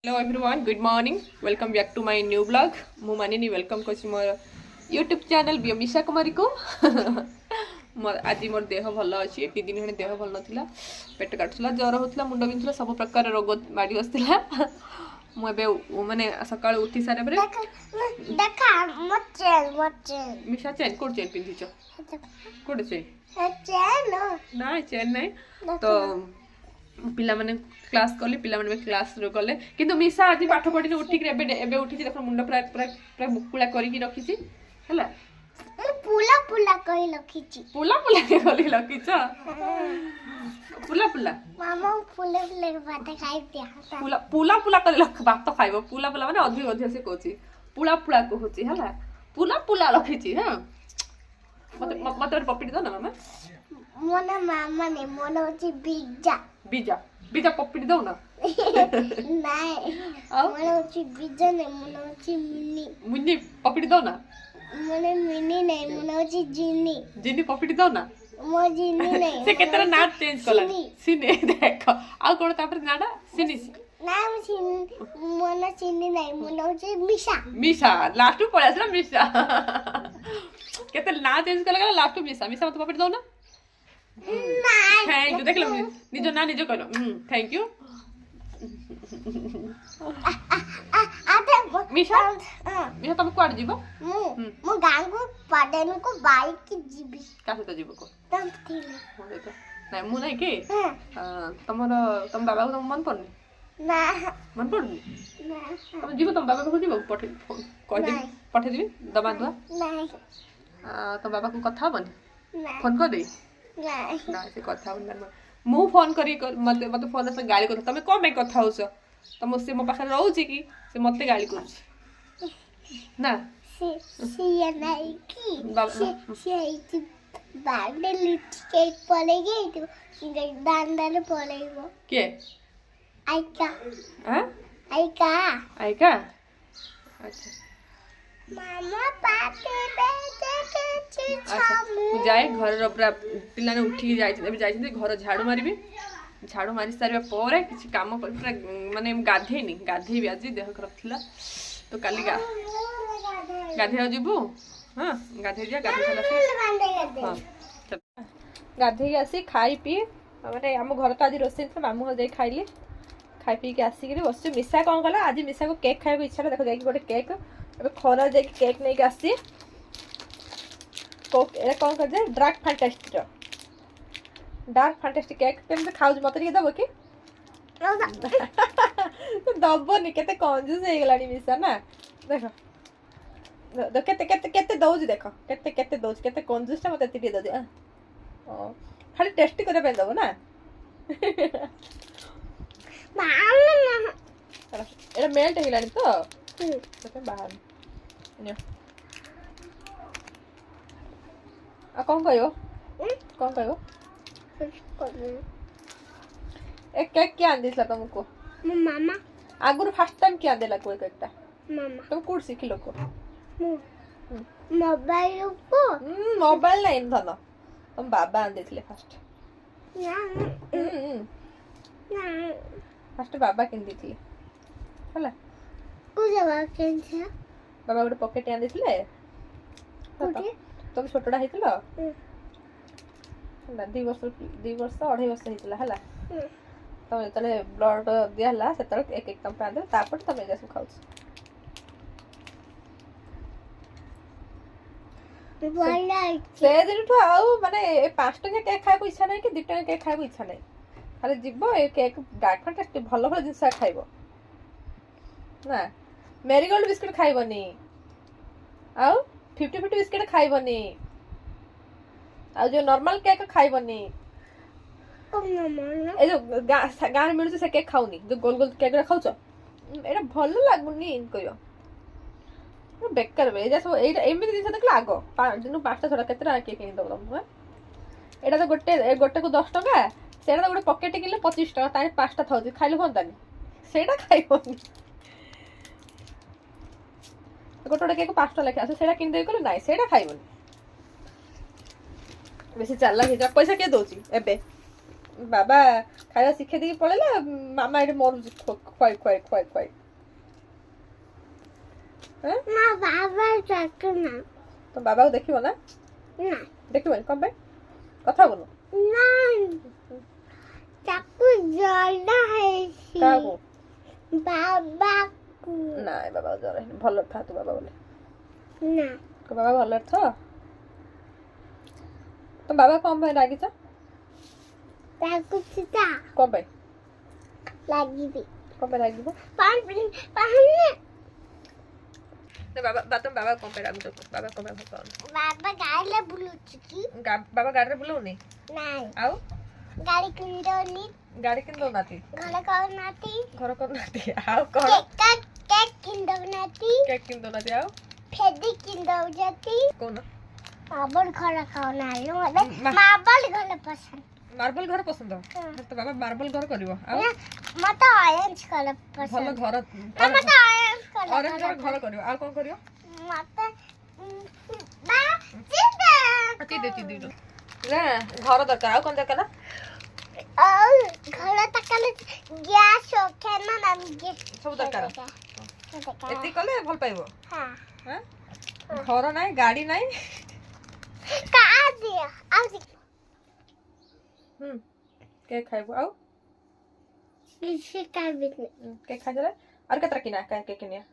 hello everyone good morning welcome back to my new blog मु मानिनी welcome करछि मोर YouTube channel बियमिशा कुमारी को आज मोर देह भल अच्छी एटी दिन हेने देह भल नथिला पेट काटुला ज्वर होतला मुंड बिंधुला सब प्रकार रोग माड़ी बसतिला मुझे माने सकाळ उठी सारे परे देखा मचेल मिशा चेन कोड चेन पिंधिछ कोड चेन ना चेन नहीं तो पिला माने क्लास कले पिला माने क्लास रो कले किंतु मिशा आज पाठ पढी उठी के एबे उठी देखो मुंड पूरा पूरा पूरा मुकुला करी रखी छी हला पुला पुला कहि लखिची पुला पुला के कली लखिछ पुला पुला मामा पुले पुले भात खाइ दिया पुला पुला पुला कली लख भात खाइबो पुला पुला माने अधिक अधिक से कहूची पुला पुला कहूची हला पुला पुला लखिची हां मते मते पपड़ी दो ना मामा मोना मामा ने मोना होची पिज्जा बीजा बीजा पपड़ी दो ना नहीं मोना होची पिज्जा ने मोना होची मिनी मुन्नी पपड़ी दो ना मोने मिनी नहीं मोना होची जिनी जिनी पपड़ी दो ना मो जिनी नहीं से केतरा नाम चेंज कला सिनी देखो आ कोन तापर नाडा सिनी नाम सिनी मोना सिनी नहीं मोना होची मिशा मिशा लास्ट पळे आसला मिशा केते ना चेंज कला लास्ट मिशा मिशा मत पपड़ी दो ना थैंक यू देख लो निजो ना निजो कहलो थैंक यू मिशा मिशा तुम कुआड जीवो मु गांव को पडन को बाइक की जीबी कासे तो जीवो को तम थिले मोले तो नै मु नै के तमरो तम बाबा को तम मन पड़नी ना मन पड़नी ना तम जीवो तम बाबा को जीवो पठे कह दे पठे दिबी दबा दुआ नहीं तम बाबा को कथा बनी ना फोन कर दे नहीं ना से कथा बन मु फोन करी मते मते फोन से गाली कर तमे को में कथा होस तम से मो पाखा रहू छी कि से मते गाली कर ना से ये नहीं की बाबा से इति बांडे लुच के पड़ेगी तो दांडा पड़ेगो के आइका हां आइका आइका अच्छा मामा पाटे बेटे के अच्छा जाए घर पूरा पिला ने उठी जाई घर झाड़ू मारबी झाड़ू मारी सारे पर किसी काम पूरा माने गाधेनी गाधेबी आज देह खराब थिला तो काली गाधे जीवु हाँ गाधे जा गाधे हाँ गाधे आसी खाई पी माने आम घर तो आज रोसे मामू घर जाई खाइली खाई पी के आसिक बस मिशा कौन कला आज मिशा को केक खाइबा इच्छा देखो जाई गोटे केक अब खरा जाई केक नहीं आसी कोक एरा कौन कर दे डार्क फैंटास्टिक केक केमते खाउज मते के दबो कि दबो नि केते कंजूस हे गलानी मिशा ना देखो दो केते केते केते दउज देखो केते केते दउज केते कंजूस ता मते ती दे दे ओ खाली टेस्टी करे पे दबो ना मामा एरा मेल्ट हे गलानी तो केते बाहर ने आ कौन कहियो एक केक क्या आंदिसला तुमको मामा आगुर फर्स्ट टाइम क्या देला कोई केकटा मामा तुम कोड सिखिलो को मोबाइल को मोबाइल नहीं धन तुम बाबा आंदिसले फर्स्ट फर्स्ट बाबा किन दिथिले हला को जगह केन छे बाबा गोटे पॉकेट आंदिसले तुम छोटडा हेतिलो ना 2 वर्ष 2.5 वर्ष हेतिला हला तम जतले ब्लड दिया हला सेतले एक एक तम पादे तापर तम एजा सब खाउछ से दिन तो आउ माने 5 टका केक खाइबो इच्छा नै कि 2 टका केक खाइबो इच्छा नै खाली जिवो ए केक डार्क फैंटास्टिक भलो भलो जिंस खाइबो ना मेरीगोल्ड बिस्कुट खाइबोनी आउ 50-50 बिस्कुट खाइबोनी आ जो नॉर्मल केक खाइबोनी ए जो गान मिलु से केक खाउनी जो गोल गोल केक खाउछ एटा भलो लागुनी कहियो बेकार बे जैसे एटा एमि दिन से लागो दिन 5टा छोड़ा केतरा केक किन दो तुम एटा तो गोटे को 10 टका सेटा तो गोटे पॉकेट किनले 25 टका ताई 5टा थाउजी खाइले होंतानी सेटा खाइबोनी गोटे केक 5टा लेखा आसे सेटा किन दे कोले नाइ सेटा खाइबोनी बेसी चालला हिजा पैसा के दोची एबे ବାବା ଖାଇବା ଶିଖେଇ ଦେଇକି ପଳେଇଲା ମାମା ଏଠି ମରୁଛି ଖୁଆଇ ଖୁଆଇ ଖୁଆଇ ଖୁଆଇ ନା ବାବା ଚାଟୁ ନା ତ ବାବାକୁ ଦେଖିବ ନା ନା ଦେଖିବନି କଣ ପାଇଁ କଥା ହବୁନୁ ନା ଚାକୁ ଜଳା ହେଇଛି କାହାକୁ ବାବାକୁ ନାଇଁ ବାବା ଜ୍ୱର ହେଇନି ଭଲ ଥା ତୁ ବାବା ବୋଲି ନା ତୋ ବାବା ଭଲରେ ଥ ତ ବାବା କଣ ପାଇଁ ରାଗିଛ ତାକୁ ସିଧା କଣ ପାଇଁ ଲାଗିବି କଣ ପାଇଁ ରାଗିବ ପାଣି ବାବା ତମ ବାବା କଣ ପାଇଁ ରାଗୁଛ ବାବା କଣ ପାଇଁ ଭଲ ପାଉନି ବାବା ଗାଡ଼ିରେ ବୁଲୁଛି କି ବାବା ଗାଡ଼ିରେ ବୁଲଉନି ନାଇଁ ଆଉ ଗାଡ଼ି କିଣିଦଉନି ଗାଡ଼ି କିଣି ଦଉନାହାନ୍ତି ଘର କରୁନାହାନ୍ତି ଘର କରୁନାହାନ୍ତି ଆଉ କଣ କେକ୍ କିଣିଦଉନାହାନ୍ତି କେକ୍ କିଣି ଦଉନାହାନ୍ତି ଆଉ ଫେଦି କିଣିଦଉଛନ୍ତି କହୁନ ମାର୍ବଲ ଘର ଖାଉନାହାନ୍ତି ମତେ ମାର୍ବଲ ଘର ପସନ୍ଦ ମାର୍ବଲ ଘର ପସନ୍ଦ ତ ବାବା ମାର୍ବଲ ଘର କରିବ ଆଉ ମତେ ଅରେଞ୍ଜ କଲର ପସନ୍ଦ ଭଲ ଘର ମତେ ଅରେଞ୍ଜ କଲର ଅରେଞ୍ଜ ଘର ଘର କରିବ ଆଉ କଣ କରିବ ମତେ ନା ଚିନ୍ତା ଚିଦି ନା ଘର ଦରକାର ଆଉ କଣ ଦରକାର ଆଉ ଘର ତକାଲେ ଗ୍ୟାସ୍ ଓଖେନ ନମକେ ସବୁ ଦରକାର ଏତିକି କଲେ ଭଲ ପାଇବ ହଁ ଘର ନାହିଁ ଗାଡ଼ି ନାହିଁ କାଦି ଆଉ କେକ୍ ଖାଇବୁ ଆଉ କିଛି ଖାଇବି କେକ୍ ଖାଇଦେଲେ ଆଉ କେତେଟା କିଣା କେକ୍ କିଣିବା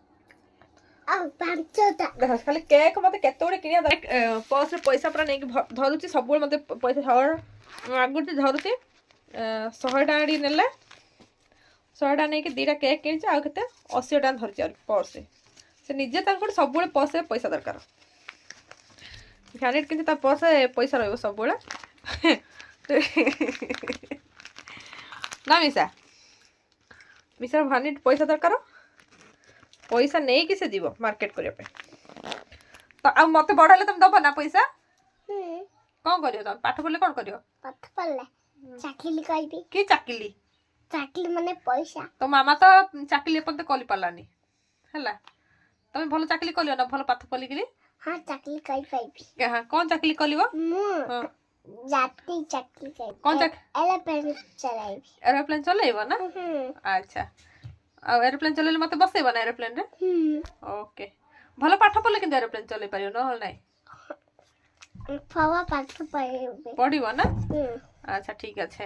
ଆଉ ପାଞ୍ଚଟା ଦେଖ ଖାଲି କେକ୍ ମତେ କେତେ ଗୁଡେ କିଣିବା ପର୍ସରେ ପଇସା ପୁରା ନେଇକି ଧରୁଛି ସବୁବେଳେ ମତେ ପଇସା ଆଗୁଛି ଧରୁଛି 100 ଟଙ୍କା ଆଣିକି ନେଲେ 100 ଟଙ୍କା ନେଇକି 2ଟା କେକ୍ କିଣିଛି ଆଉ କେତେ 80 ଟଙ୍କା ଧରିଛି ଆଉ ପର୍ସରେ ସେ ନିଜେ ତାଙ୍କୁ ସବୁବେଳେ ପର୍ସରେ ପଇସା ଦରକାର ଭ୍ୟାନିଟ୍ କିନ୍ତୁ ତା ପର୍ସରେ ପଇସା ରହିବ ସବୁବେଳେ ନା ମିଶାର ଭ୍ୟାନିଟ୍ ପଇସା ଦରକାର ପଇସା ନେଇକି ସେ ଯିବ ମାର୍କେଟ କରିବା ପାଇଁ ତ ଆଉ ମତେ ବଡ ହେଲେ ତମେ ଦବ ନା ପଇସା କଣ କରିବ ତମେ ପାଠ ପଢିଲେ କଣ କରିବ ପାଠ ପଢିଲେ ଚାକିରି କରିବି କି ଚାକିରି ମାନେ ପଇସା ତ ମାମା ତ ଚାକିରି ଏପର୍ଯ୍ୟନ୍ତ କରିପାରିଲାନି ହେଲା ତମେ ଭଲ ଚାକିରି କରିବ ନା ଭଲ ପାଠ ପଢିକିରି ହଁ ଚାକିରି କରିପାରିବି କଣ ଚାକିରି କରିବ ମୁଁ ଜାତି ଚାକିରି କରିବି କଣ ଏରୋପ୍ଲେନ ଚଲେଇବ ନା ଆଚ୍ଛା ଆଉ ଏରୋପ୍ଲେନ ଚଲେଇଲେ ମତେ ବସେଇବ ନା ଏରୋପ୍ଲେନ ରେ ଓକେ ଭଲ ପାଠ ପଢିଲେ କିନ୍ତୁ ଏରୋପ୍ଲେନ ଚଲେଇ ପାରିବ ନହେଲେ ନାଇଁ ପାଠ ପଢିବ ନା ଆଚ୍ଛା ଠିକ ଅଛି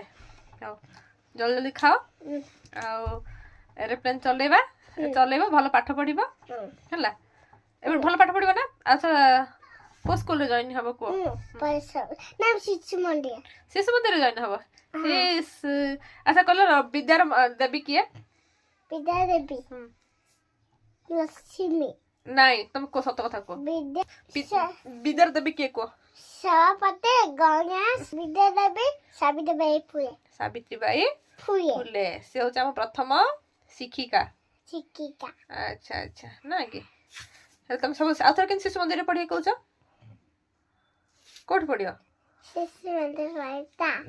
ଆଉ ଜଲ୍ଦି ଜଲ୍ଦି ଖାଅ ଆଉ ଏରୋପ୍ଲେନ ଚଲେଇବ ଭଲ ପାଠ ପଢିବ ହେଲା ଏବେ ଭଲ ପାଠ ପଢିବ ନା ଆଚ୍ଛା କୋଉ ସ୍କୁଲରେ ଜଏନ୍ ହବ କୁହ ଶିଶୁ ମନ୍ଦିରରେ ଜଏନ୍ ହବ ଆଚ୍ଛା କହିଲ ବିଦ୍ୟାର ଦେବୀ କିଏ ବିଦ୍ୟା ଦେବୀ ଲକ୍ଷ୍ମୀ ନାଇଁ ତମେ କୁହ ସତ କଥା କୁହ ବିଦ୍ୟାର ଦେବୀ କିଏ କୁହ ସଭାପତି ଗଣେଶ ବିଦ୍ୟା ଦେବୀ ସାବିତ୍ରୀବାଇ ଫୁଲେ ସେ ହଉଛି ଆମ ପ୍ରଥମ ଶିକ୍ଷିକା ଆଚ୍ଛା ଆଚ୍ଛା ନା କି ହେଲେ ତମେ ସବୁ ଆଉ ଥରେ କେମିତି ଶିଶୁ ମନ୍ଦିରରେ ପଢିବାକୁ କହୁଛ କୋଉଠି ପଢିବ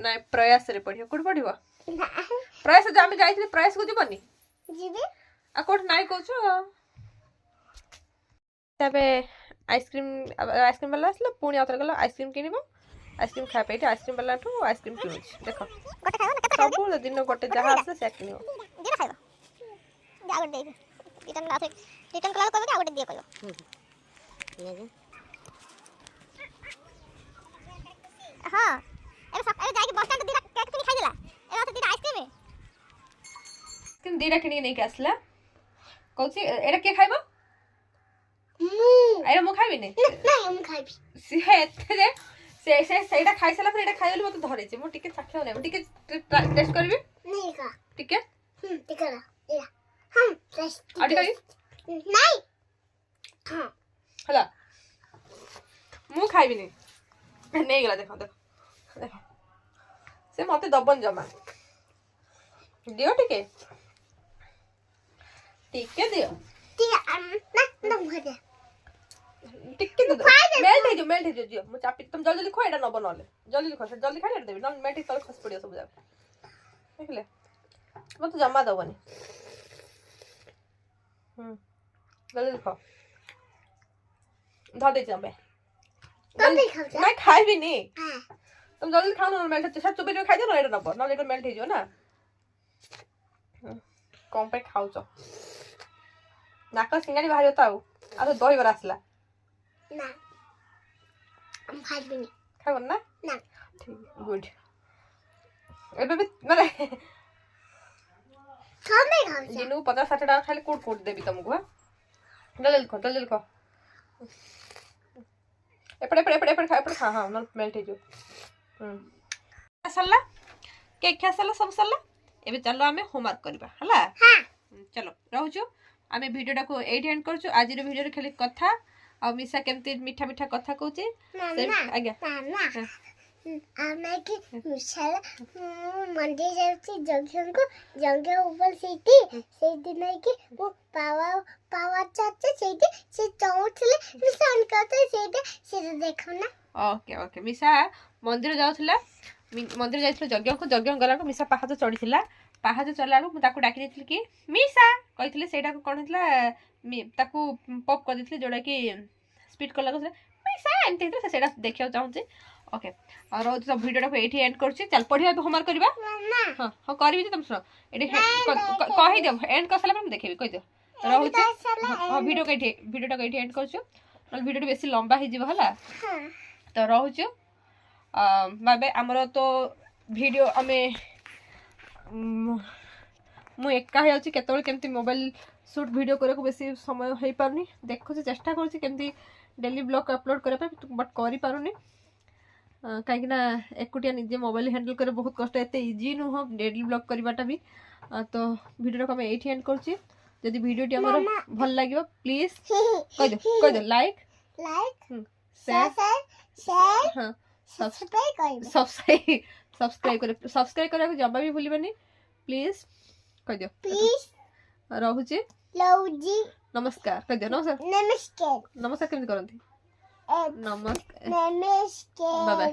ନାଇଁ ପ୍ରୟାସରେ ପଢିବ କୋଉଠି ପଢିବ ପ୍ରୟାସ ଆମେ ଯାଇଥିଲେ ପ୍ରୟାସକୁ ଯିବନି ଆଉ କୋଉଠି ନାଇଁ କହୁଛ ତେବେ ଆଇସ୍କ୍ରିମ୍ ବାଲା ଆସିଲା ପୁଣି ଆଉ ଥରେ ଗଲା ଆଇସ୍କ୍ରିମ୍ କିଣିବ ଆଇସ୍କ୍ରିମ୍ ଖାଇବା ପାଇଁ ଏଠି ଆଇସ୍କ୍ରିମ୍ ବାଲାଠୁ ଆଇସ୍କ୍ରିମ୍ କିଣୁଛି ଦେଖ ସବୁ ଦିନ ଗୋଟେ ଯାହା ଆସିଲେ ସେ କିଣିବ ହଁ ଏବେ ଯାଇକି ବସ୍ ଷ୍ଟାଣ୍ଡ ଦିଟା କେକ୍ କିଣି ଖାଇଦେଲା ଏବେ ଦିଟା ଆଇସ୍କ୍ରିମ୍ ଦିଟା କିଣିକି ନେଇକି ଆସିଲା କହୁଛି ଏଇଟା କିଏ ଖାଇବ ଏଇଟା ମୁଁ ଖାଇବିନି ମୁଁ ଖାଇବି ସେଇଟା ଖାଇସାରିଲା ପରେ ଏଇଟା ଖାଇଗଲି ମତେ ଧରିଛି ମୁଁ ଟିକେ ଚାଖିବାକୁ ନାହିଁ ମୁଁ ଟିକେ ଟେଷ୍ଟ କରିବି ଟିକେ ହେଲା ମୁଁ ଖାଇବିନି ନେଇଗଲା ଦେଖ ଦେଖ ଦେଖ ସେ ମତେ ଦବନି ଜମା ଦିଅ ଟିକେ ଟିକେ ଦିଅ ଟିକେ ମେଲ୍ଟ ହେଇଯିବ ଦିଅ ମୁଁ ଚାପି ତମେ ଜଲ୍ଦି ଜଲ୍ଦି ଖୁଆ ଏଇଟା ନବ ନହେଲେ ଜଲ୍ଦି ଖୁଆ ଜଲ୍ଦି ଖାଇ ଦେବି ନହେଲେ ମେଲ୍ଟ ତଳେ ଖସି ପଡ଼ିବ ସବୁ ଯାକ ଦେଖିଲେ ମତେ ଜମା ଦବନି ଜଲ୍ଦି ଖାଅ ଧରି ଦେଇଛି ଆମେ ନାଇଁ ଖାଇବିନି तुम जल्दी खाओ ना मेल्ट होते चुपे जो खाई दियो ना एटा नब ना एटा मेल्ट हो ना कम पे खाऊ छ नाक सिंगाड़ी बाहर होता आ तो दही बरा आसला ना हम खाइबिनी खाइब ना ना ठीक गुड एबे भी माने खामे खाऊ दिनु 50-60 टाका खाली कोट कोट देबी तुमको जल्दी खा एपड़े खा हाँ न मेल्ट हो सरला केक खा सरला सब सरला एबे चलो आमे होमवर्क करबा हला हां चलो रहूछु आमे वीडियोटा को एट एंड करछु आज रो वीडियो रे खाली कथा आ मिसा केमती मीठा मीठा कथा कहूची आज्ञा मामा आमे की मिसाल मंदिर जाउची जंगे ऊपर से दिन की वो पावा चाचा से चौथले मिसान करते से देखो ना ओके ओके मिसा मंदिर जाउथला मंदिर जाइथलो यज्ञ गला को मिसा पहाड़ चढ़ीथिला पहाड़ चढ़ला को ताको डाकी देथिल कि मिसा कहिथिले सेटा को कोन हितला ताको पॉप कर देथिले जोडा कि स्पीड कला को मिसा एंते हितला सेटा देखियो चाहूची ओके और तो वीडियो को एठी एंड करछि चल पढिया होमवर्क करबा हां हां करबी तुम सुनो एठी कहि दे एंड कर सला हम देखेबी कहि दे रहउछि हां वीडियो को एठी एंड करछु नल वीडियो बेसी लंबा हे जिवो हला हां तो रहउछु बाबे हमरो तो वीडियो हमें मु एका हे अछि केतबेल केमती मोबाइल शूट वीडियो करे को बेसी समय हे पारनी देखो से चेष्टा करछि केमती डेली ब्लॉग अपलोड करे पे बट करि पारुनी कहीं ना एकुटिया निजे मोबाइल हैंडल करे बहुत कष्ट एते इजी नु हो डेली ब्लॉग करबाटा भी तो वीडियो को हम एठी एंड करछि यदि वीडियो टी हमर भल लागियो प्लीज कह दो लाइक शेयर हां सब्सक्राइब करे जबा भी भूलिबनी प्लीज कह दियो प्लीज रहूची लौजी नमस्कार कह दियो नमस्कार केमति करंती नमस्कार नमस्कार बाय बाय